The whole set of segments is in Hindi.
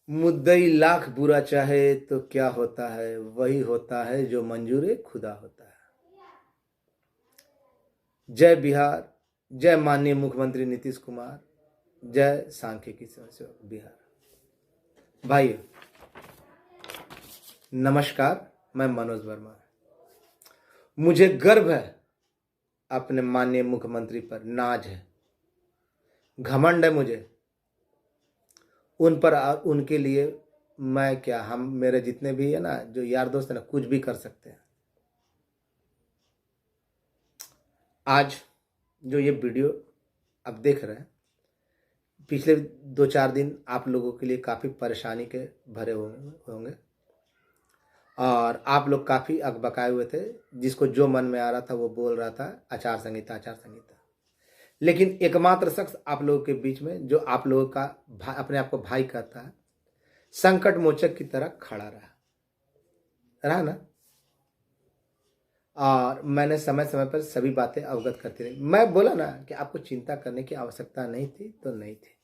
मुद्दई लाख बुरा चाहे तो क्या होता है, वही होता है जो मंजूर खुदा होता है। जय बिहार, जय माननीय मुख्यमंत्री नीतीश कुमार, जय सांख्यिकी समस्या बिहार। भाइयों नमस्कार, मैं मनोज वर्मा। मुझे गर्व है अपने माननीय मुख्यमंत्री पर, नाज है, घमंड है मुझे उन पर। उनके लिए मैं क्या, हम मेरे जितने भी है ना जो यार दोस्त है ना, कुछ भी कर सकते हैं। आज जो ये वीडियो अब देख रहे हैं, पिछले 2-4 दिन आप लोगों के लिए काफ़ी परेशानी के भरे होंगे और आप लोग काफ़ी अकबकाए हुए थे। जिसको जो मन में आ रहा था वो बोल रहा था, आचार संहिता आचार संहिता। लेकिन एकमात्र शख्स आप लोगों के बीच में जो आप लोगों का अपने आप को भाई कहता है, संकट मोचक की तरह खड़ा रहा ना। और मैंने समय समय पर सभी बातें अवगत करती रही। मैं बोला ना कि आपको चिंता करने की आवश्यकता नहीं थी तो नहीं थी।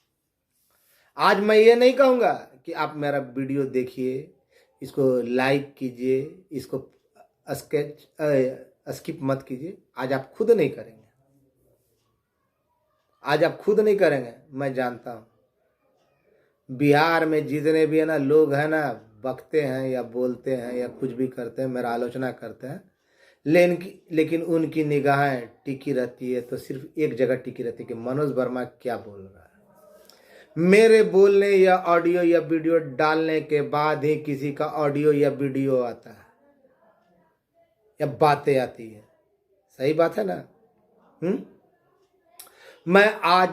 आज मैं ये नहीं कहूँगा कि आप मेरा वीडियो देखिए, इसको लाइक कीजिए, इसको स्किप मत कीजिए। आज आप खुद नहीं करेंगे, आज आप खुद नहीं करेंगे। मैं जानता हूँ बिहार में जितने भी है ना लोग हैं ना, बकते हैं या बोलते हैं या कुछ भी करते हैं, मेरा आलोचना करते हैं, लेकिन उनकी निगाहें टिकी रहती है तो सिर्फ एक जगह टिकी रहती है कि मनोज वर्मा क्या बोल रहा है। मेरे बोलने या ऑडियो या वीडियो डालने के बाद ही किसी का ऑडियो या वीडियो आता है या बातें आती है। सही बात है ना। मैं आज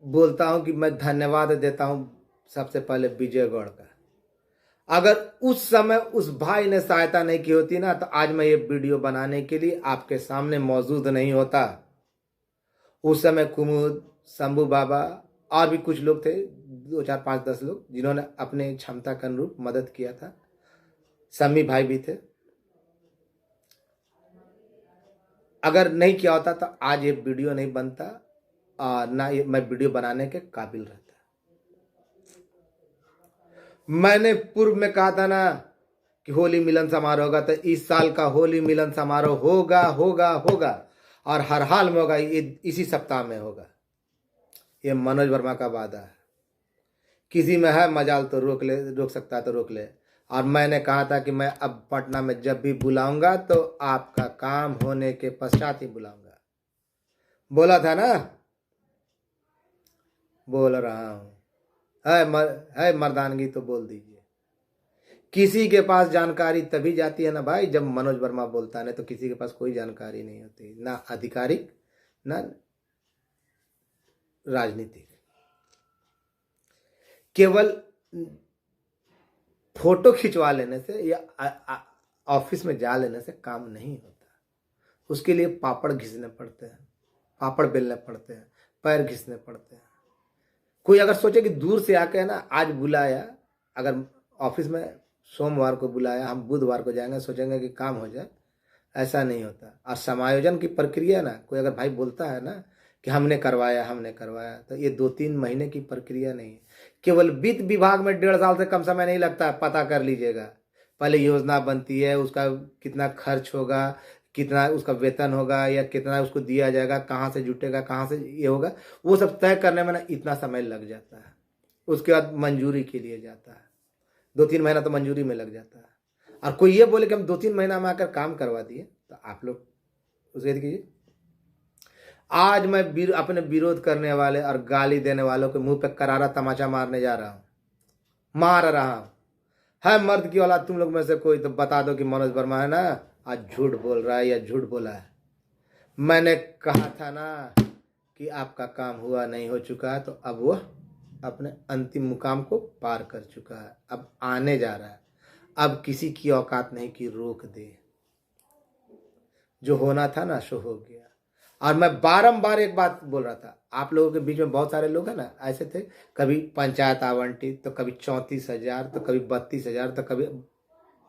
बोलता हूं कि मैं धन्यवाद देता हूं सबसे पहले विजय गौड़ का। अगर उस समय उस भाई ने सहायता नहीं की होती ना, तो आज मैं ये वीडियो बनाने के लिए आपके सामने मौजूद नहीं होता। उस समय कुमुद, शंभू बाबा और भी कुछ लोग थे, 2, 4, 5, 10 लोग, जिन्होंने अपने क्षमता के अनुरूप मदद किया था। समी भाई भी थे। अगर नहीं किया होता तो आज ये वीडियो नहीं बनता और ना ये मैं वीडियो बनाने के काबिल रहता। मैंने पूर्व में कहा था ना कि होली मिलन समारोह होगा, तो इस साल का होली मिलन समारोह होगा होगा होगा और हर हाल में होगा। इसी सप्ताह में होगा। ये मनोज वर्मा का वादा है। किसी में है मजाल तो रोक सकता है तो रोक ले। और मैंने कहा था कि मैं अब पटना में जब भी बुलाऊंगा तो आपका काम होने के पश्चात ही बुलाऊंगा। बोला था ना, बोल रहा हूं। है मर्दानगी तो बोल दीजिए। किसी के पास जानकारी तभी जाती है ना भाई जब मनोज वर्मा बोलता है, नहीं तो किसी के पास कोई जानकारी नहीं होती, ना आधिकारिक ना राजनीतिक। केवल फोटो खिंचवा लेने से या ऑफिस में जा लेने से काम नहीं होता। उसके लिए पापड़ घिसने पड़ते हैं, पापड़ बेलने पड़ते हैं, पैर घिसने पड़ते हैं। कोई अगर सोचे कि दूर से आके ना आज बुलाया, अगर ऑफिस में सोमवार को बुलाया, हम बुधवार को जाएंगे, सोचेंगे कि काम हो जाए, ऐसा नहीं होता। और समायोजन की प्रक्रिया ना, कोई अगर भाई बोलता है ना कि हमने करवाया, तो ये 2-3 महीने की प्रक्रिया नहीं है। केवल वित्त विभाग में 1.5 साल से कम समय नहीं लगता है। पता कर लीजिएगा। पहले योजना बनती है, उसका कितना खर्च होगा, कितना उसका वेतन होगा या कितना उसको दिया जाएगा, कहाँ से जुटेगा, कहाँ से ये होगा, वो सब तय करने में ना इतना समय लग जाता है। उसके बाद मंजूरी के लिए जाता है, 2-3 महीना तो मंजूरी में लग जाता है। और कोई ये बोले कि हम 2-3 महीना में आकर काम करवा दिए, तो आप लोग उसे कीजिए। आज मैं अपने विरोध करने वाले और गाली देने वालों के मुंह पे करारा तमाचा मारने जा रहा हूं, मार रहा हूं। है मर्द की औलाद तुम लोग में से कोई तो बता दो कि मनोज वर्मा है ना आज झूठ बोल रहा है या झूठ बोला है। मैंने कहा था ना कि आपका काम हुआ नहीं हो चुका है, तो अब वो अपने अंतिम मुकाम को पार कर चुका है, अब आने जा रहा है। अब किसी की औकात नहीं कि रोक दे। जो होना था ना सो हो गया। और मैं बारंबार एक बात बोल रहा था, आप लोगों के बीच में बहुत सारे लोग हैं ना ऐसे थे, कभी पंचायत आवंटित, तो कभी 34,000, तो कभी 32,000, तो कभी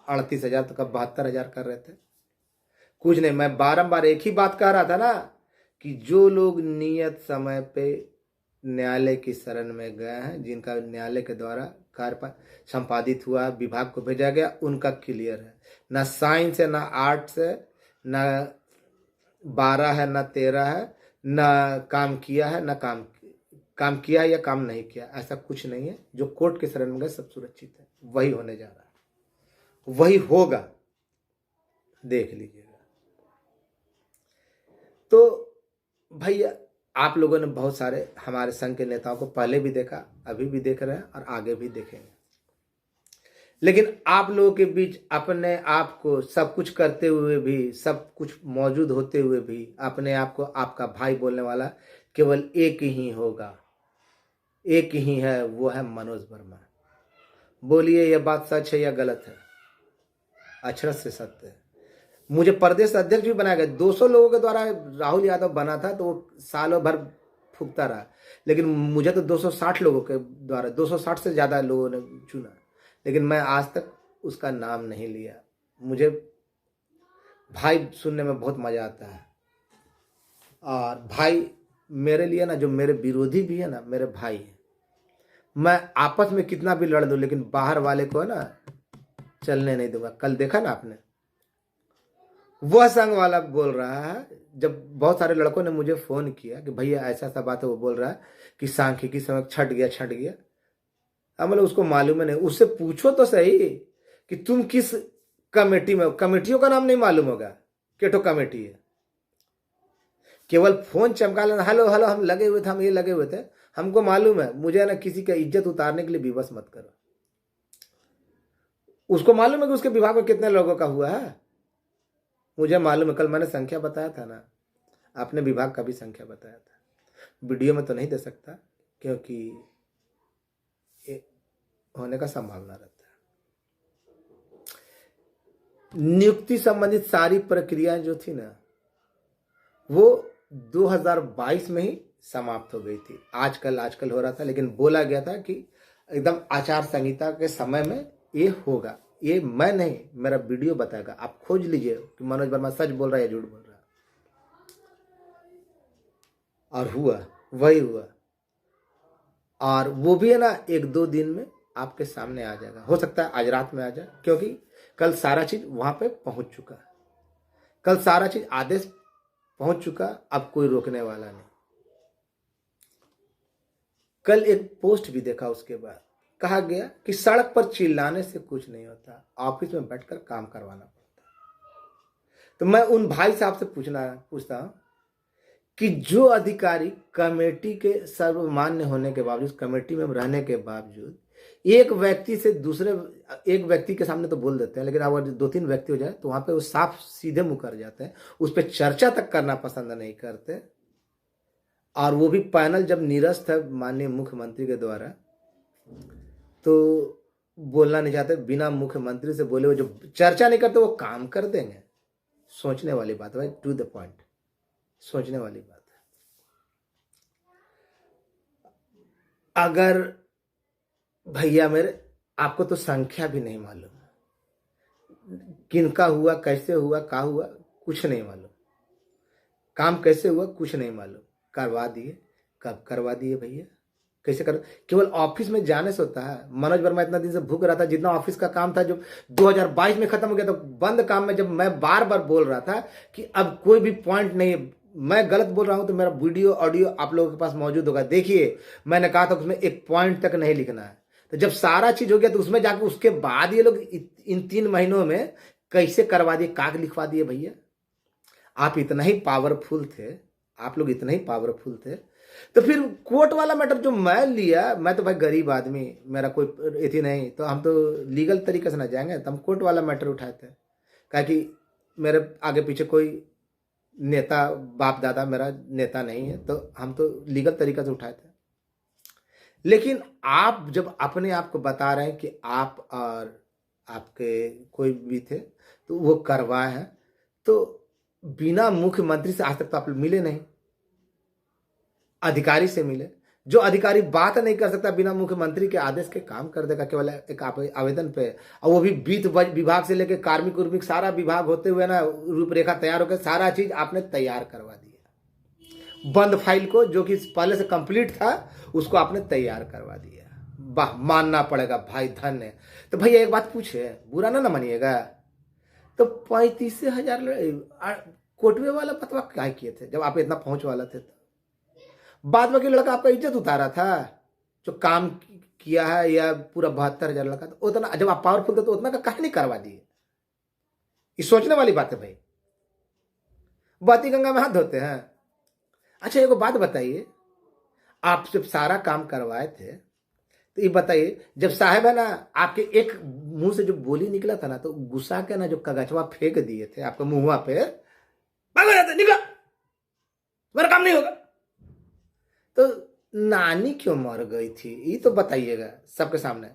38,000, तो कभी 72,000 कर रहे थे। कुछ नहीं, मैं बारंबार एक ही बात कह रहा था ना कि जो लोग नियत समय पे न्यायालय की शरण में गए हैं, जिनका न्यायालय के द्वारा कार्य संपादित हुआ, विभाग को भेजा गया, उनका क्लियर है। ना साइंस है, ना आर्ट्स है, ना 12 है, ना 13 है, ना काम किया है, ना काम किया है या काम नहीं किया, ऐसा कुछ नहीं है। जो कोर्ट के शरण में गए सब सुरक्षित है। वही होने जा रहा है, वही होगा, देख लीजिएगा। तो भैया आप लोगों ने बहुत सारे हमारे संघ के नेताओं को पहले भी देखा, अभी भी देख रहे हैं और आगे भी देखेंगे। लेकिन आप लोगों के बीच अपने आप को सब कुछ करते हुए भी, सब कुछ मौजूद होते हुए भी अपने आप को आपका भाई बोलने वाला केवल एक ही होगा, एक ही है, वो है मनोज वर्मा। बोलिए ये बात सच है या गलत है? अक्षरशः से सत्य है। मुझे प्रदेश अध्यक्ष भी बनाया गया, 200 लोगों के द्वारा राहुल यादव बना था, तो वो सालों भर फूकता रहा। लेकिन मुझे तो 260 लोगों के द्वारा, 260 से ज़्यादा लोगों ने चुना, लेकिन मैं आज तक उसका नाम नहीं लिया। मुझे भाई सुनने में बहुत मज़ा आता है, और भाई मेरे लिए ना, जो मेरे विरोधी भी है ना, मेरे भाई हैं। मैं आपस में कितना भी लड़ दूं, लेकिन बाहर वाले को ना चलने नहीं दूंगा। कल देखा ना आपने, वह संघ वाला बोल रहा है, जब बहुत सारे लड़कों ने मुझे फोन किया कि भैया ऐसा ऐसा बात है, वो बोल रहा है कि सांख्यिकी समय छट गया। अब मतलब उसको मालूम है नहीं। उससे पूछो तो सही कि तुम किस कमेटी में, कमेटियों का नाम नहीं मालूम होगा, केटो कमेटी है। केवल फोन चमका लेना, हेलो हेलो हम लगे हुए थे, हम ये लगे हुए थे, हमको मालूम है। मुझे ना किसी का इज्जत उतारने के लिए विवश मत करो। उसको मालूम है कि उसके विभाग में कितने लोगों का हुआ है, मुझे मालूम है। कल मैंने संख्या बताया था ना, अपने विभाग का भी संख्या बताया था। वीडियो में तो नहीं दे सकता, क्योंकि ये होने का संभावना रहता है। नियुक्ति संबंधित सारी प्रक्रियाएं जो थी ना, वो 2022 में ही समाप्त हो गई थी। आजकल हो रहा था, लेकिन बोला गया था कि एकदम आचार संहिता के समय में ये होगा। ये मैं नहीं, मेरा वीडियो बताएगा, आप खोज लीजिए कि मनोज वर्मा सच बोल रहा है या झूठ बोल रहा है। और हुआ, वही हुआ। और वो भी है ना, 1-2 दिन में आपके सामने आ जाएगा। हो सकता है आज रात में आ जाए, क्योंकि कल सारा चीज वहां पे पहुंच चुका है। कल सारा चीज आदेश पहुंच चुका, अब कोई रोकने वाला नहीं। कल एक पोस्ट भी देखा, उसके बाद कहा गया कि सड़क पर चिल्लाने से कुछ नहीं होता, ऑफिस में बैठकर काम करवाना पड़ता। तो मैं उन भाई साहब से पूछता हूं कि जो अधिकारी कमेटी के सर्वमान्य होने के बावजूद, कमेटी में रहने के बावजूद, एक व्यक्ति से दूसरे, एक व्यक्ति के सामने तो बोल देते हैं, लेकिन अगर 2-3 व्यक्ति हो जाए तो वहां पे वो साफ सीधे मुंह कर जाते हैं, उस पर चर्चा तक करना पसंद नहीं करते। और वो भी पैनल जब निरस्त है माननीय मुख्यमंत्री के द्वारा, तो बोलना नहीं चाहते, बिना मुख्यमंत्री से बोले वो जो चर्चा नहीं करते वो काम कर देंगे। सोचने वाली बात है भाई, टू द पॉइंट, सोचने वाली बात है। अगर भैया मेरे, आपको तो संख्या भी नहीं मालूम, किनका हुआ, कैसे हुआ, क्या हुआ, कुछ नहीं मालूम, काम कैसे हुआ कुछ नहीं मालूम, करवा दिए, कब करवा दिए भैया, कैसे कर, केवल ऑफिस में जाने से होता है? मनोज वर्मा इतना दिन से भूख रहा था, जितना ऑफिस का काम था जो 2022 में खत्म हो गया, तो बंद काम में जब मैं बार बार बोल रहा था कि अब कोई भी पॉइंट नहीं है, मैं गलत बोल रहा हूं तो मेरा वीडियो ऑडियो आप लोगों के पास मौजूद होगा, देखिए। मैंने कहा था उसमें एक पॉइंट तक नहीं लिखना है। तो जब सारा चीज हो गया तो उसमें जाकर उसके बाद ये लोग इन 3 महीनों में कैसे करवा दिए, काग लिखवा दिए भैया। आप इतना ही पावरफुल थे, आप लोग इतना ही पावरफुल थे, तो फिर कोर्ट वाला मैटर जो मैं लिया, मैं तो भाई गरीब आदमी, मेरा कोई इतनी नहीं, तो हम तो लीगल तरीके से ना जाएंगे, तो हम कोर्ट वाला मैटर उठाए थे। कहा कि मेरे आगे पीछे कोई नेता, बाप दादा मेरा नेता नहीं है, तो हम तो लीगल तरीके से उठाए थे। लेकिन आप जब अपने आप को बता रहे हैं कि आप और आपके कोई भी थे तो वो करवाए हैं, तो बिना मुख्यमंत्री से आज तक तो आप मिले नहीं, अधिकारी से मिले। जो अधिकारी बात नहीं कर सकता बिना मुख्यमंत्री के आदेश के काम कर देगा केवल एक आवेदन पे, और वो भी वित्त विभाग से लेकर कार्मिक उर्मिक सारा विभाग होते हुए ना, रूपरेखा तैयार होकर सारा चीज आपने तैयार करवा दिया। बंद फाइल को, जो कि पहले से कंप्लीट था, उसको आपने तैयार करवा दिया। वाह, मानना पड़ेगा भाई, धन्य है। तो भैया एक बात पूछे, बुरा ना मानिएगा, तो 35,000 कोटवे वाला पतवा क्या किए थे जब आप इतना पहुंच वाला थे? तो बाद में कि लड़का आपका इज्जत उतारा था, जो काम किया है, या पूरा 72,000 लड़का, तो उतना जब आप पावरफुल थे तो उतना का कहा नहीं करवा दिए? ये सोचने वाली बात है भाई। बाती गंगा में हाथ धोते हैं। अच्छा एक बात बताइए, आप जब सारा काम करवाए थे, तो ये बताइए, जब साहब है ना आपके एक मुंह से जो बोली निकला था ना, तो गुस्सा के ना जो कगचवा फेंक दिए थे आपके मुंह पे, भागो जाते, निकला, मेरा काम नहीं होगा। तो नानी क्यों मर गई थी, ये तो बताइएगा सबके सामने।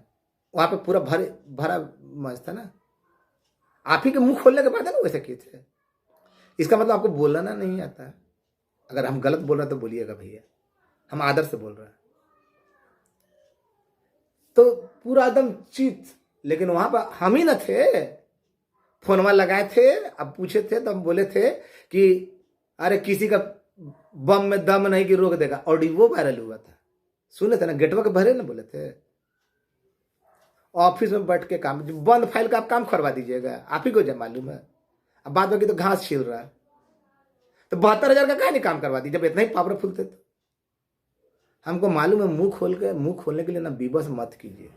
वहां पे पूरा भरा मंच था ना, आप ही के मुंह खोलने के बाद है ना वैसे किए थे। इसका मतलब आपको बोलना नहीं आता। अगर हम गलत बोल रहे हैं तो बोलिएगा भैया, हम आदर से बोल रहे हैं। तो पूरा एकदम चित, लेकिन वहां पर हम ही न थे। फोनवा लगाए थे, अब पूछे थे तो हम बोले थे कि अरे किसी का बम में दम नहीं कि रोक देगा, ऑडियो वायरल हुआ था, सुने थे ना, गेटवा के भरे ना बोले थे। ऑफिस में बैठ के काम, बंद फाइल का आप काम करवा दीजिएगा, आप ही को जब मालूम है। अब बाद बाकी तो घास छील रहा है, तो 72,000 का कहा नहीं काम करवा दी जब इतना ही पावरफुल थे? तो हमको मालूम है, मुंह खोलने के लिए ना विवश मत कीजिए।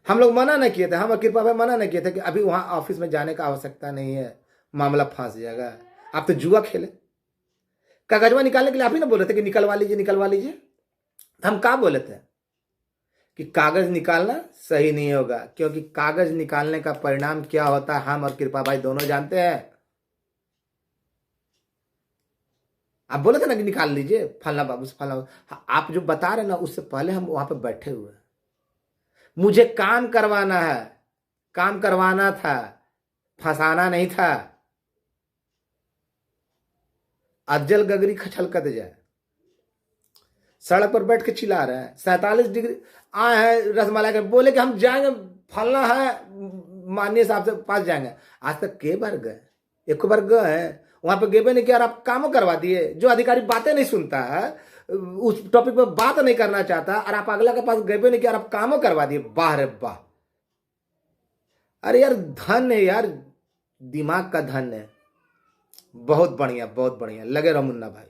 हम लोग मना नहीं किए थे, हम कृपा भाई मना नहीं किए थे कि अभी वहां ऑफिस में जाने का आवश्यकता नहीं है, मामला फंस जाएगा। आप तो जुआ खेले। कागजवा निकालने के लिए आप ही ना बोले थे कि निकलवा लीजिए निकलवा लीजिए। हम क्या बोले थे कि कागज निकालना सही नहीं होगा, क्योंकि कागज निकालने का परिणाम क्या होता है हम और कृपा भाई दोनों जानते हैं। आप बोले थे ना कि निकाल लीजिए, फलना बाबू से फलना बाबू। आप जो बता रहे ना, उससे पहले हम वहां पे बैठे हुए। मुझे काम करवाना है, काम करवाना था, फंसाना नहीं था। अज्जल गगरी खछलकत जाए, सड़क पर बैठ के चिल्ला रहे हैं, 47 डिग्री आए हैं रसमलाई के, बोले कि हम जाएंगे फलना है, माननीय साहब से पास जाएंगे। आज तक के बार गए? एक बार गए हैं, वहां पे गेबे नहीं किया और आप काम करवा दिए। जो अधिकारी बातें नहीं सुनता है, उस टॉपिक पे बात नहीं करना चाहता, और आप अगला के पास गेबे नहीं किया और आप काम करवा दिए। वाह रे वाह। अरे यार धन है यार, दिमाग का धन है। बहुत बढ़िया बहुत बढ़िया, लगे रहो मुन्ना भाई।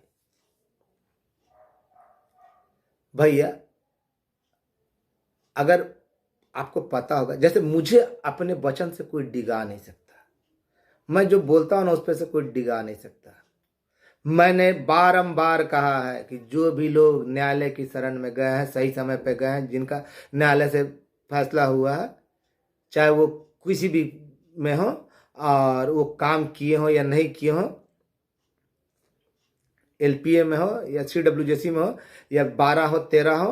भैया अगर आपको पता होगा, जैसे मुझे अपने वचन से कोई डिगा नहीं सकता, मैं जो बोलता हूं ना उस पर से कोई डिगा नहीं सकता। मैंने बारंबार कहा है कि जो भी लोग न्यायालय की शरण में गए हैं, सही समय पे गए हैं, जिनका न्यायालय से फैसला हुआ है, चाहे वो किसी भी में हो, और वो काम किए हो या नहीं किए हो, एलपीए में हो या सीडब्ल्यूजेसी में हो, या 12 हो 13 हो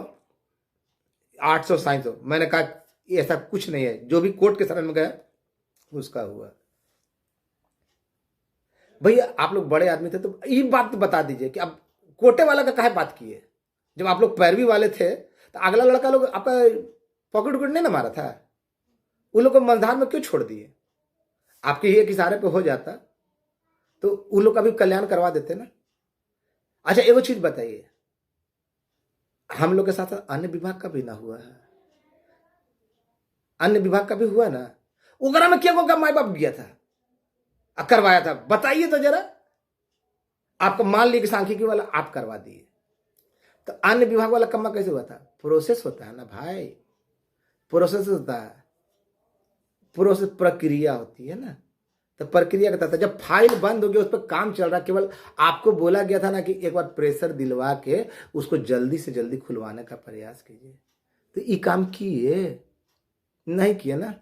800 साइंस हो, मैंने कहा ऐसा कुछ नहीं है। जो भी कोर्ट के शरण में गया उसका हुआ। भैया आप लोग बड़े आदमी थे, तो ये बात तो बता दीजिए कि अब कोटे वाला का काहे बात किए? जब आप लोग पैरवी वाले थे तो अगला लड़का लोग आपका पॉकेट उकेट नहीं ना मारा था? उन लोग को मझधार में क्यों छोड़ दिए? आपके ही एक इशारे पे हो जाता तो उन लोग का भी कल्याण करवा देते ना। अच्छा एगो चीज बताइए, हम लोग के साथ अन्य विभाग का भी ना हुआ है? अन्य विभाग का भी हुआ ना? उगरा में क्या को माई बाप गया था, करवाया था, बताइए तो जरा। आपको मान लिया कि सांख्यिकी वाला आप करवा दिए, तो अन्य विभाग वाला कम्मा कैसे हुआ था? प्रोसेस होता है ना भाई, प्रोसेस होता है, प्रोसेस प्रक्रिया होती है ना। तो प्रक्रिया का था, जब फाइल बंद हो गई, उस पर काम चल रहा, केवल आपको बोला गया था ना कि एक बार प्रेशर दिलवा के उसको जल्दी से जल्दी खुलवाने का प्रयास कीजिए, तो ये काम किए नहीं किए ना।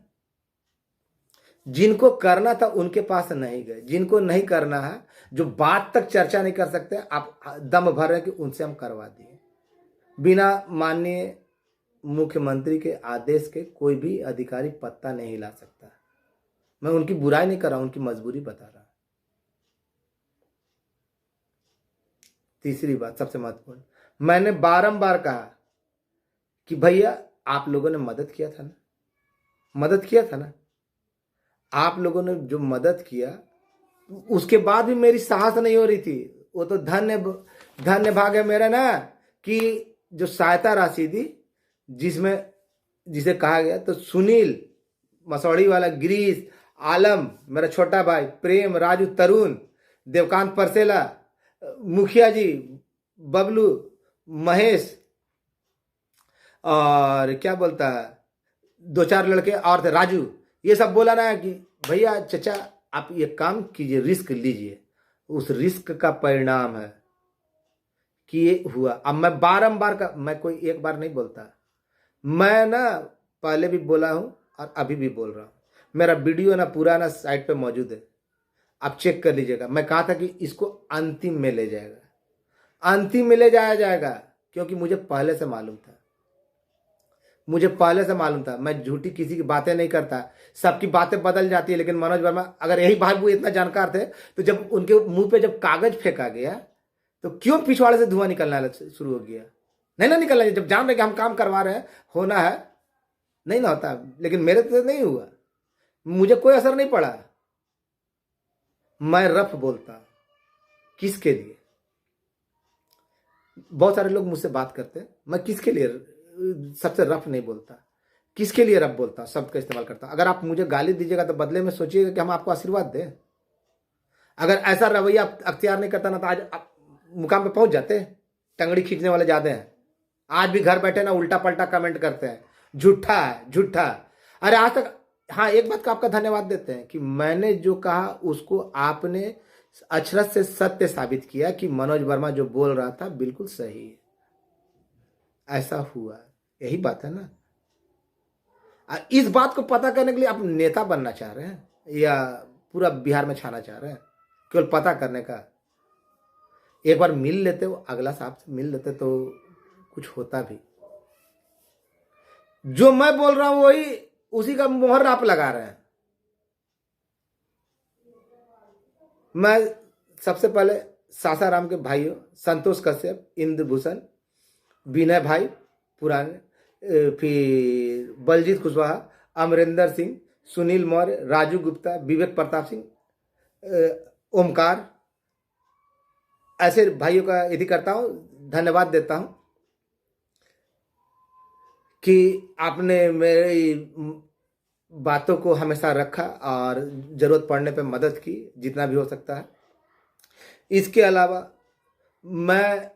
जिनको करना था उनके पास नहीं गए, जिनको नहीं करना है, जो बात तक चर्चा नहीं कर सकते, आप दम भर रहे कि उनसे हम करवा दिए। बिना माननीय मुख्यमंत्री के आदेश के कोई भी अधिकारी पत्ता नहीं हिला सकता। मैं उनकी बुराई नहीं कर रहा, उनकी मजबूरी बता रहा। तीसरी बात सबसे महत्वपूर्ण, मैंने बारंबार कहा कि भैया आप लोगों ने मदद किया था ना, मदद किया था ना। आप लोगों ने जो मदद किया, उसके बाद भी मेरी साहस नहीं हो रही थी। वो तो धन्य धन्य भाग है मेरा ना कि जो सहायता राशि दी, जिसमें जिसे कहा गया, तो सुनील मसौड़ी वाला, गिरीश, आलम मेरा छोटा भाई, प्रेम, राजू, तरुण, देवकांत परसेला, मुखिया जी, बबलू, महेश, और क्या बोलता है, दो चार लड़के और थे, राजू, ये सब बोला ना कि भैया चचा आप ये काम कीजिए, रिस्क लीजिए। उस रिस्क का परिणाम है कि ये हुआ। अब मैं बारंबार का, मैं कोई एक बार नहीं बोलता, मैं ना पहले भी बोला हूं और अभी भी बोल रहा हूं। मेरा वीडियो ना पुराना साइट पे मौजूद है, आप चेक कर लीजिएगा। मैं कहा था कि इसको अंतिम में ले जाएगा, अंतिम में ले जाया जाएगा, क्योंकि मुझे पहले से मालूम था, मुझे पहले से मालूम था। मैं झूठी किसी की बातें नहीं करता, सबकी बातें बदल जाती है, लेकिन मनोज वर्मा, अगर यही भाई वो इतना जानकार थे तो जब उनके मुंह पे जब कागज फेंका गया तो क्यों पिछवाड़े से धुआं निकलना शुरू हो गया? नहीं ना निकलना, जब जान रहे कि हम काम करवा रहे हैं, होना है, नहीं ना होता। लेकिन मेरे तो नहीं हुआ, मुझे कोई असर नहीं पड़ा। मैं रफ बोलता, किसके लिए? बहुत सारे लोग मुझसे बात करते हैं, मैं किसके लिए सबसे रफ नहीं बोलता, किसके लिए रफ बोलता, शब्द का इस्तेमाल करता। अगर आप मुझे गाली दीजिएगा तो बदले में सोचिएगा कि हम आपको आशीर्वाद दें। अगर ऐसा रवैया अख्तियार नहीं करता ना तो आज आप मुकाम पे पहुंच जाते। टंगड़ी खींचने वाले ज्यादा हैं, आज भी घर बैठे ना उल्टा पलटा कमेंट करते हैं, झूठा है झूठा। अरे आज तक, हाँ एक बात का आपका धन्यवाद देते हैं कि मैंने जो कहा उसको आपने अक्षरश से सत्य साबित किया कि मनोज वर्मा जो बोल रहा था बिल्कुल सही है। ऐसा हुआ, यही बात है ना। इस बात को पता करने के लिए आप नेता बनना चाह रहे हैं या पूरा बिहार में छाना चाह रहे हैं? केवल पता करने का। एक बार मिल लेते हो, अगला साहब से मिल लेते तो कुछ होता भी। जो मैं बोल रहा हूं वही, उसी का मोहर आप लगा रहे हैं। मैं सबसे पहले सासाराम के भाइयों संतोष कश्यप, इंद्रभूषण, विनय भाई पुराने, फिर बलजीत कुशवाहा, अमरिंदर सिंह, सुनील मौर्य, राजू गुप्ता, विवेक प्रताप सिंह, ओमकार, ऐसे भाइयों का यदि करता हूं, धन्यवाद देता हूं कि आपने मेरी बातों को हमेशा रखा और जरूरत पड़ने पे मदद की जितना भी हो सकता है। इसके अलावा मैं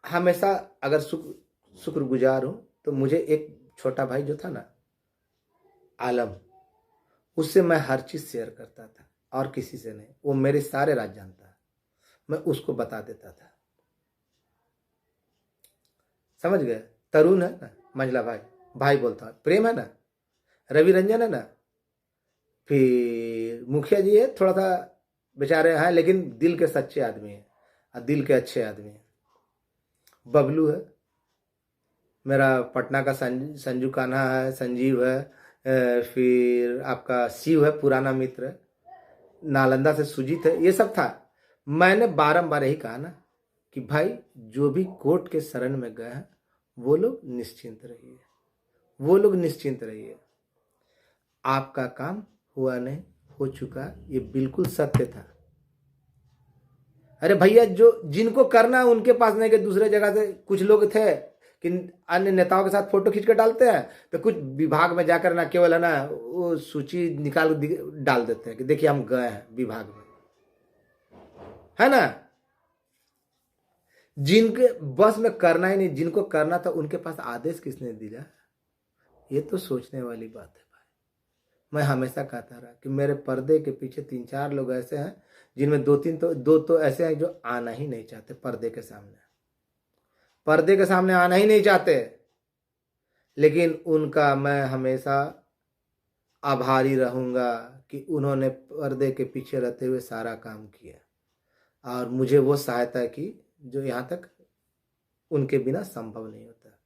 हमेशा अगर शुक्रगुजार हूं तो मुझे एक छोटा भाई जो था ना आलम, उससे मैं हर चीज शेयर करता था और किसी से नहीं। वो मेरे सारे राज जानता है, मैं उसको बता देता था। समझ गए? तरुण है ना मंझला भाई, भाई बोलता हूं, प्रेम है ना, रवि रंजन है ना, फिर मुखिया जी है, थोड़ा सा बेचारे हैं लेकिन दिल के सच्चे आदमी हैं और दिल के अच्छे आदमी हैं। बबलू है मेरा, पटना का संजू कान्हा है, संजीव है, फिर आपका शिव है, पुराना मित्र है, नालंदा से सुजीत है। ये सब था। मैंने बारंबार यही कहा ना कि भाई जो भी कोर्ट के शरण में गए हैं वो लोग निश्चिंत रहिए, वो लोग निश्चिंत रहिए। आपका काम हुआ नहीं, हो चुका, ये बिल्कुल सत्य था। अरे भैया जो जिनको करना है उनके पास नहीं, कि दूसरे जगह से कुछ लोग थे कि अन्य नेताओं के साथ फोटो खींच कर डालते हैं, तो कुछ विभाग में जाकर ना केवल है ना वो सूची निकाल डाल देते हैं कि देखिए हम गए हैं विभाग में, है ना। जिनके बस में करना ही नहीं, जिनको करना था उनके पास आदेश किसने दिया? ये तो सोचने वाली बात है भाई। मैं हमेशा कहता रहा कि मेरे पर्दे के पीछे 3-4 लोग ऐसे हैं जिनमें दो तो ऐसे हैं जो आना ही नहीं चाहते पर्दे के सामने, पर्दे के सामने आना ही नहीं चाहते। लेकिन उनका मैं हमेशा आभारी रहूंगा कि उन्होंने पर्दे के पीछे रहते हुए सारा काम किया और मुझे वो सहायता की जो यहाँ तक उनके बिना संभव नहीं होता।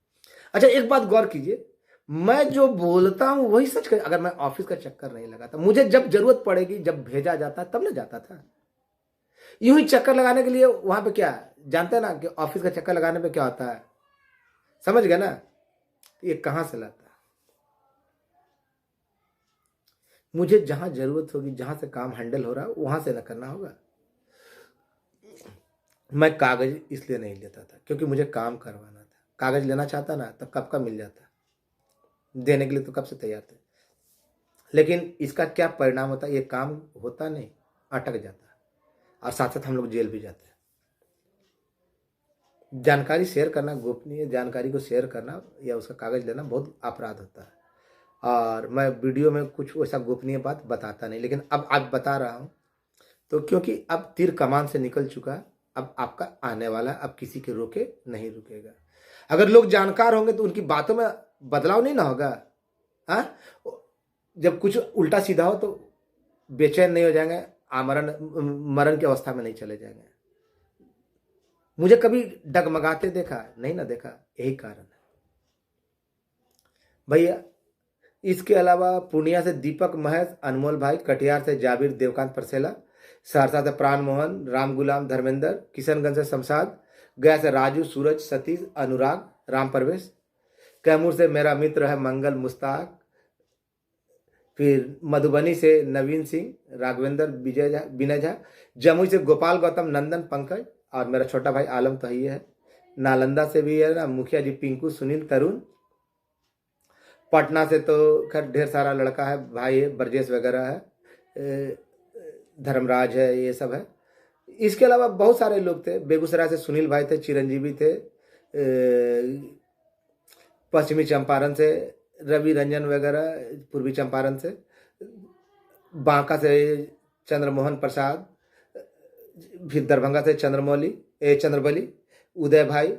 अच्छा एक बात गौर कीजिए, मैं जो बोलता हूं वही सच कर। अगर मैं ऑफिस का चक्कर नहीं लगाता, मुझे जब जरूरत पड़ेगी, जब भेजा जाता तब ना जाता था। यूं ही चक्कर लगाने के लिए वहां पे क्या जानते हैं ना कि ऑफिस का चक्कर लगाने पे क्या होता है, समझ गए ना? ये कहां से लाता है? मुझे जहां जरूरत होगी, जहां से काम हैंडल हो रहा है वहां से ना करना होगा। मैं कागज इसलिए नहीं लेता था क्योंकि मुझे काम करवाना था। कागज लेना चाहता ना तो कब का मिल जाता, देने के लिए तो कब से तैयार थे। लेकिन इसका क्या परिणाम होता, ये काम होता नहीं, अटक जाता और साथ साथ हम लोग जेल भी जाते हैं। जानकारी शेयर करना, गोपनीय जानकारी को शेयर करना या उसका कागज लेना बहुत अपराध होता है। और मैं वीडियो में कुछ वैसा गोपनीय बात बताता नहीं, लेकिन अब आज बता रहा हूँ तो क्योंकि अब तीर कमान से निकल चुका है, अब आपका आने वाला है, अब किसी के रोके नहीं रुकेगा। अगर लोग जानकार होंगे तो उनकी बातों में बदलाव नहीं ना होगा। हाँ, जब कुछ उल्टा सीधा हो तो बेचैन नहीं हो जाएंगे, आमरण मरण की अवस्था में नहीं चले जाएंगे। मुझे कभी डगमगाते देखा नहीं ना, देखा, यही कारण है भैया। इसके अलावा पूर्णिया से दीपक महेश, अनमोल भाई, कटिहार से जाबिर देवकांत परसेला, सहरसा से प्राण मोहन, राम गुलाम धर्मेंद्र, किशनगंज से शमशाद, गया से राजू, सूरज, सतीश, अनुराग, राम परवेश, कैमूर से मेरा मित्र है मंगल मुस्ताक, फिर मधुबनी से नवीन सिंह, राघवेंद्र, विजय झा, विनय झा, जमुई से गोपाल गौतम, नंदन, पंकज, और मेरा छोटा भाई आलम तो ही है। नालंदा से भी है ना मुखिया जी पिंकू, सुनील, तरुण। पटना से तो खैर ढेर सारा लड़का है, भाई है, ब्रजेश वगैरह है, धर्मराज है, ये सब है। इसके अलावा बहुत सारे लोग थे। बेगूसराय से सुनील भाई थे, चिरंजीवी थे, पश्चिमी चंपारण से रवि रंजन वगैरह, पूर्वी चंपारण से, बांका से चंद्रमोहन प्रसाद, फिर दरभंगा से चंद्रबली, उदय भाई,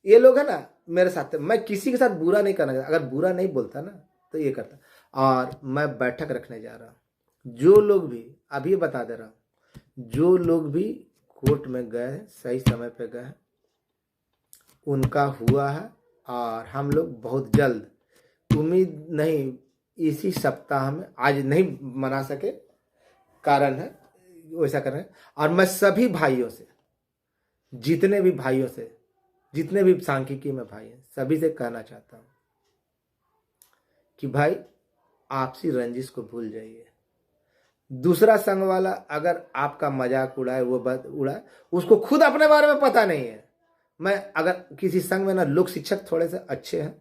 ये लोग है ना मेरे साथ। मैं किसी के साथ बुरा नहीं करना चाहता, अगर बुरा नहीं बोलता ना तो ये करता। और मैं बैठक रखने जा रहा हूँ, जो लोग भी, अभी बता दे रहा हूँ, जो लोग भी कोर्ट में गए, सही समय पे गए, उनका हुआ है। और हम लोग बहुत जल्द, उम्मीद नहीं इसी सप्ताह में, आज नहीं मना सके कारण है वैसा कर रहे हैं। और मैं सभी भाइयों से, जितने भी भाइयों से, जितने भी सांख्यिकी में भाई हैं, सभी से कहना चाहता हूं कि भाई आपसी रंजिश को भूल जाइए। दूसरा संघ वाला अगर आपका मजाक उड़ाए, वो बात उड़ाए, उसको खुद अपने बारे में पता नहीं है। मैं अगर किसी संघ में ना, लोक शिक्षक थोड़े से अच्छे हैं,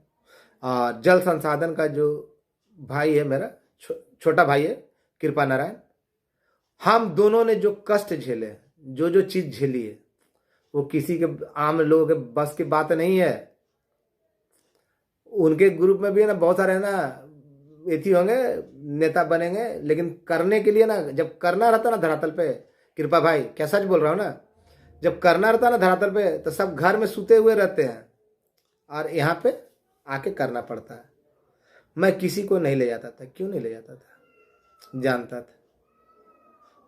और जल संसाधन का जो भाई है मेरा छोटा भाई है कृपा नारायण, हम दोनों ने जो कष्ट झेले, जो जो चीज झेली है, वो किसी के आम लोगों के बस की बात नहीं है। उनके ग्रुप में भी है ना बहुत सारे है ना एथी होंगे, नेता बनेंगे, लेकिन करने के लिए ना, जब करना रहता ना धरातल पे, कृपा भाई क्या सच बोल रहा हूँ ना, जब करना रहता ना धरातल पे तो सब घर में सूते हुए रहते हैं और यहाँ पे आके करना पड़ता है। मैं किसी को नहीं ले जाता था। क्यों नहीं ले जाता था? जानता था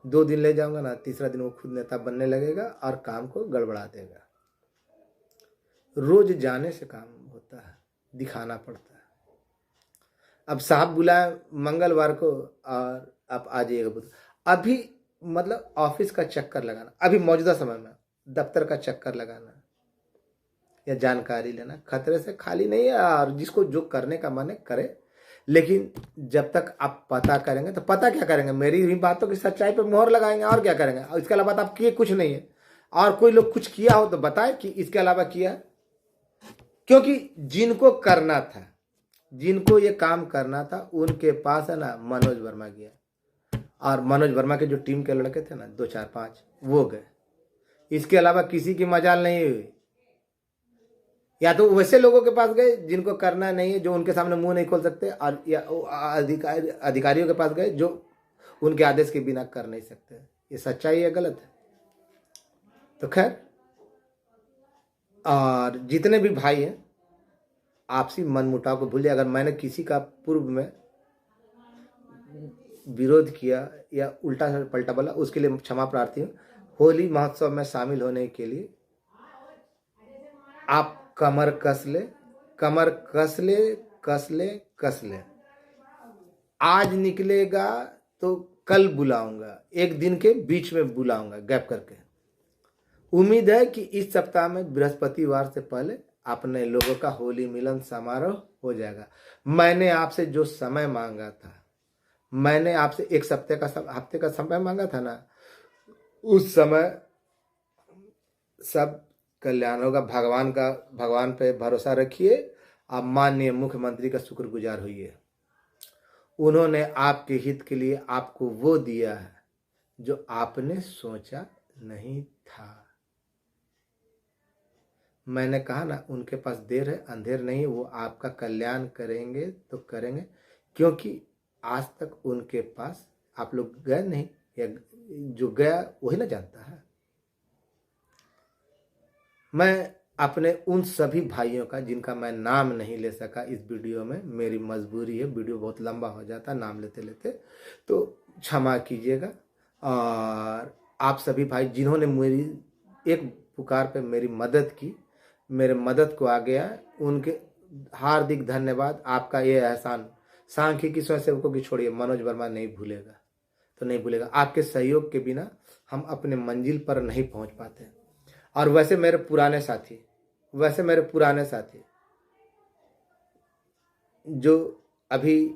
2 दिन ले जाऊंगा ना, तीसरा दिन वो खुद नेता बनने लगेगा और काम को गड़बड़ा देगा। रोज जाने से काम होता है, दिखाना पड़ता है। अब साहब बुलाए मंगलवार को और आप आ जाइएगा। अभी मतलब ऑफिस का चक्कर लगाना, अभी मौजूदा समय में दफ्तर का चक्कर लगाना या जानकारी लेना खतरे से खाली नहीं है। और जिसको जो करने का मन है करे, लेकिन जब तक आप पता करेंगे तो पता क्या करेंगे, मेरी भी बातों की सच्चाई पे मोहर लगाएंगे और क्या करेंगे। और इसके अलावा आप किए कुछ नहीं है। और कोई लोग कुछ किया हो तो बताए कि इसके अलावा किया है। क्योंकि जिनको करना था, जिनको ये काम करना था, उनके पास है ना मनोज वर्मा गया, और मनोज वर्मा के जो टीम के लड़के थे ना 2 4 5 वो गए। इसके अलावा किसी की मजाल नहीं हुई। या तो वैसे लोगों के पास गए जिनको करना नहीं है, जो उनके सामने मुंह नहीं खोल सकते, और या अधिकारियों के पास गए जो उनके आदेश के बिना कर नहीं सकते। ये सच्चाई है, गलत है? तो खैर, और जितने भी भाई हैं आपसी मनमुटाव को भूल जाए। अगर मैंने किसी का पूर्व में विरोध किया या उल्टा पलटा बोला, उसके लिए क्षमा प्रार्थी हूँ। होली महोत्सव में शामिल होने के लिए आप कमर कस ले, कमर कस ले, कस ले, कस ले। आज निकलेगा तो कल बुलाऊंगा, एक दिन के बीच में बुलाऊंगा गैप करके। उम्मीद है कि इस सप्ताह में बृहस्पतिवार से पहले अपने लोगों का होली मिलन समारोह हो जाएगा। मैंने आपसे जो समय मांगा था, मैंने आपसे 1 हफ्ते का समय मांगा था ना, उस समय सब कल्याण होगा। भगवान पे भरोसा रखिए। आप माननीय मुख्यमंत्री का शुक्रगुजार होइए। उन्होंने आपके हित के लिए आपको वो दिया है जो आपने सोचा नहीं था। मैंने कहा ना, उनके पास देर है अंधेर नहीं। वो आपका कल्याण करेंगे तो करेंगे, क्योंकि आज तक उनके पास आप लोग गए नहीं, या जो गया वही ना जानता है। मैं अपने उन सभी भाइयों का जिनका मैं नाम नहीं ले सका इस वीडियो में, मेरी मजबूरी है, वीडियो बहुत लंबा हो जाता नाम लेते लेते, तो क्षमा कीजिएगा। और आप सभी भाई जिन्होंने मेरी एक पुकार पे मेरी मदद की, मेरे मदद को आ गया, उनके हार्दिक धन्यवाद। आपका ये एहसान सांख्यिकी स्वयंसेवकों की छोड़िए, मनोज वर्मा नहीं भूलेगा, तो नहीं भूलेगा। आपके सहयोग के बिना हम अपने मंजिल पर नहीं पहुंच पाते। और वैसे मेरे पुराने साथी जो अभी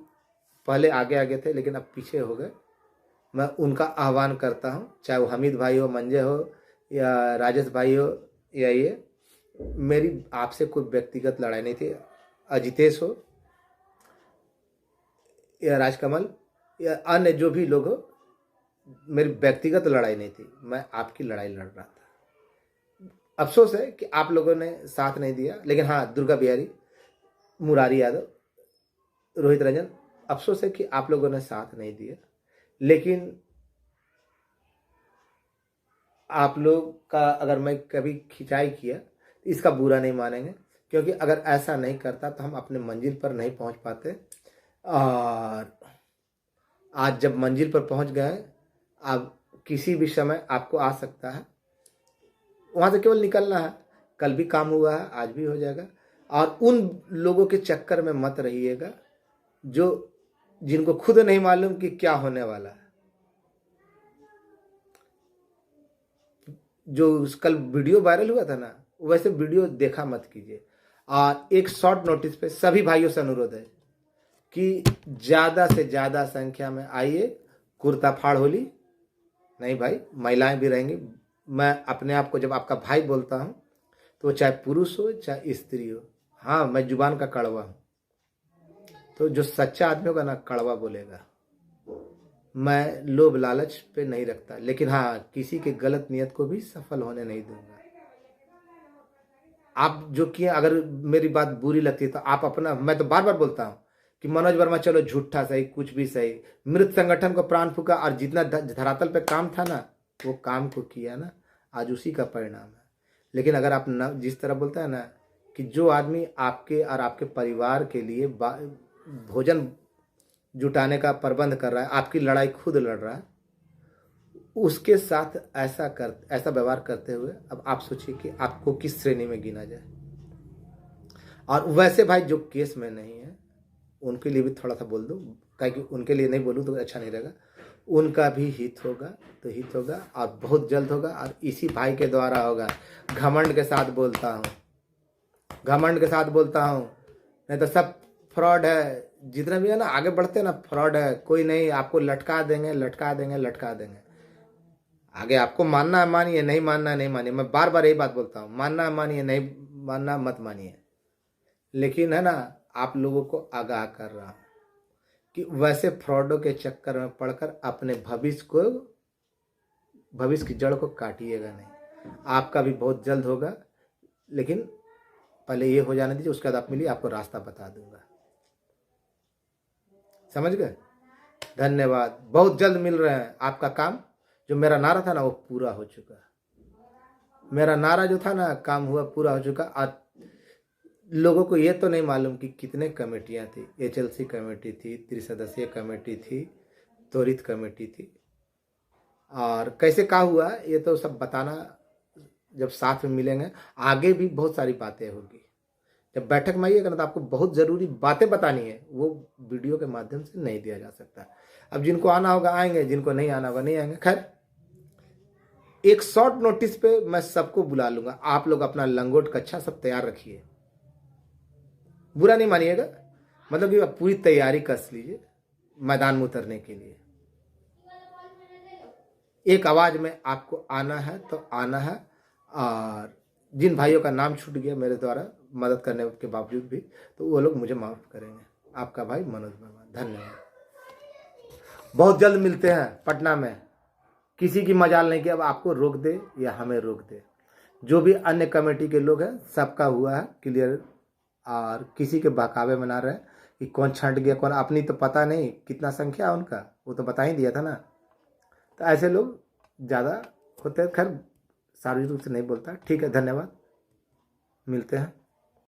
पहले आगे आगे थे लेकिन अब पीछे हो गए, मैं उनका आह्वान करता हूं, चाहे वो हमीद भाई हो, मंजे हो, या राजेश भाई हो, या ये, मेरी आपसे कोई व्यक्तिगत लड़ाई नहीं थी। अजितेश हो या राजकमल या अन्य जो भी लोग हो, मेरी व्यक्तिगत लड़ाई नहीं थी, मैं आपकी लड़ाई लड़ रहा था। अफसोस है कि आप लोगों ने साथ नहीं दिया, लेकिन हाँ, दुर्गा बिहारी, मुरारी यादव, रोहित रंजन, अफसोस है कि आप लोगों ने साथ नहीं दिया। लेकिन आप लोग का अगर मैं कभी खिंचाई किया तो इसका बुरा नहीं मानेंगे, क्योंकि अगर ऐसा नहीं करता तो हम अपने मंजिल पर नहीं पहुंच पाते। और आज जब मंजिल पर पहुंच गए, अब किसी भी समय आपको आ सकता है, वहां से केवल निकलना है। कल भी काम हुआ है, आज भी हो जाएगा। और उन लोगों के चक्कर में मत रहिएगा जो जिनको खुद नहीं मालूम कि क्या होने वाला है। जो कल वीडियो वायरल हुआ था ना, वैसे वीडियो देखा मत कीजिए। और एक शॉर्ट नोटिस पे सभी भाइयों से अनुरोध है कि ज्यादा से ज्यादा संख्या में आइए। कुर्ता फाड़ होली नहीं भाई, महिलाएं भी रहेंगी। मैं अपने आप को जब आपका भाई बोलता हूं तो वो चाहे पुरुष हो चाहे स्त्री हो, हाँ मैं जुबान का कड़वा हूं, तो जो सच्चा आदमी होगा ना कड़वा बोलेगा। मैं लोभ लालच पे नहीं रखता, लेकिन हाँ किसी के गलत नियत को भी सफल होने नहीं दूंगा। आप जो किए, अगर मेरी बात बुरी लगती है तो आप अपना, मैं तो बार बार बोलता हूं कि मनोज वर्मा चलो झूठा सही, कुछ भी सही, मृत संगठन को प्राण फूका और जितना धरातल पे काम था ना वो काम को किया ना, आज उसी का परिणाम है। लेकिन अगर आप न, जिस तरह बोलता है ना कि जो आदमी आपके और आपके परिवार के लिए भोजन जुटाने का प्रबंध कर रहा है, आपकी लड़ाई खुद लड़ रहा है, उसके साथ ऐसा व्यवहार करते हुए अब आप सोचिए कि आपको किस श्रेणी में गिना जाए। और वैसे भाई जो केस में नहीं है उनके लिए भी थोड़ा सा बोल दो, कि उनके लिए नहीं बोलूँ तो अच्छा नहीं रहेगा। उनका भी हित होगा तो हित होगा, और बहुत जल्द होगा, और इसी भाई के द्वारा होगा। घमंड के साथ बोलता हूँ, नहीं तो सब फ्रॉड है। जितने भी है ना आगे बढ़ते हैं ना, फ्रॉड है, कोई नहीं। आपको लटका देंगे। आगे आपको मानना है मानिए, नहीं मानना है नहीं मानिए। मैं बार बार यही बात बोलता हूँ, मानना है मानिए, नहीं मानना मत मानिए। लेकिन है ना, आप लोगों को आगाह कर रहा हूं कि वैसे फ्रॉडों के चक्कर में पड़कर अपने भविष्य की जड़ को काटिएगा नहीं। आपका भी बहुत जल्द होगा, लेकिन पहले ये हो जाने दीजिए, उसके बाद आप मिलिए, आपको रास्ता बता दूंगा। समझ गए? धन्यवाद। बहुत जल्द मिल रहे हैं। आपका काम, जो मेरा नारा था ना वो पूरा हो चुका। मेरा नारा जो था ना, काम हुआ, पूरा हो चुका। और लोगों को ये तो नहीं मालूम कि कितने कमेटियां थी। HLC कमेटी थी, त्रिसदस्यीय कमेटी थी, त्वरित कमेटी थी, और कैसे क्या हुआ ये तो सब बताना जब साथ में मिलेंगे। आगे भी बहुत सारी बातें होगी। जब बैठक में आइएगा ना तो आपको बहुत ज़रूरी बातें बतानी है, वो वीडियो के माध्यम से नहीं दिया जा सकता। अब जिनको आना होगा आएंगे, जिनको नहीं आना होगा नहीं आएंगे। खैर, एक शॉर्ट नोटिस पे मैं सबको बुला लूंगा। आप लोग अपना लंगोट कच्छा सब तैयार रखिए, बुरा नहीं मानिएगा, मतलब कि आप पूरी तैयारी कस लीजिए मैदान में उतरने के लिए। एक आवाज में आपको आना है तो आना है, और जिन भाइयों का नाम छूट गया मेरे द्वारा मदद करने के बावजूद भी, तो वो लोग मुझे माफ़ करेंगे। आपका भाई मनोज वर्मा, धन्यवाद। बहुत जल्द मिलते हैं पटना में। किसी की मजाल नहीं कि अब आपको रोक दे या हमें रोक दे। जो भी अन्य कमेटी के लोग हैं सबका हुआ है क्लियर, और किसी के बहकावे में ना रहे कि कौन छंट गया कौन, अपनी तो पता नहीं कितना संख्या है उनका, वो तो बता ही दिया था ना। तो ऐसे लोग ज़्यादा होते हैं, खैर सार्वजनिक रूप से नहीं बोलता। ठीक है, धन्यवाद, मिलते हैं।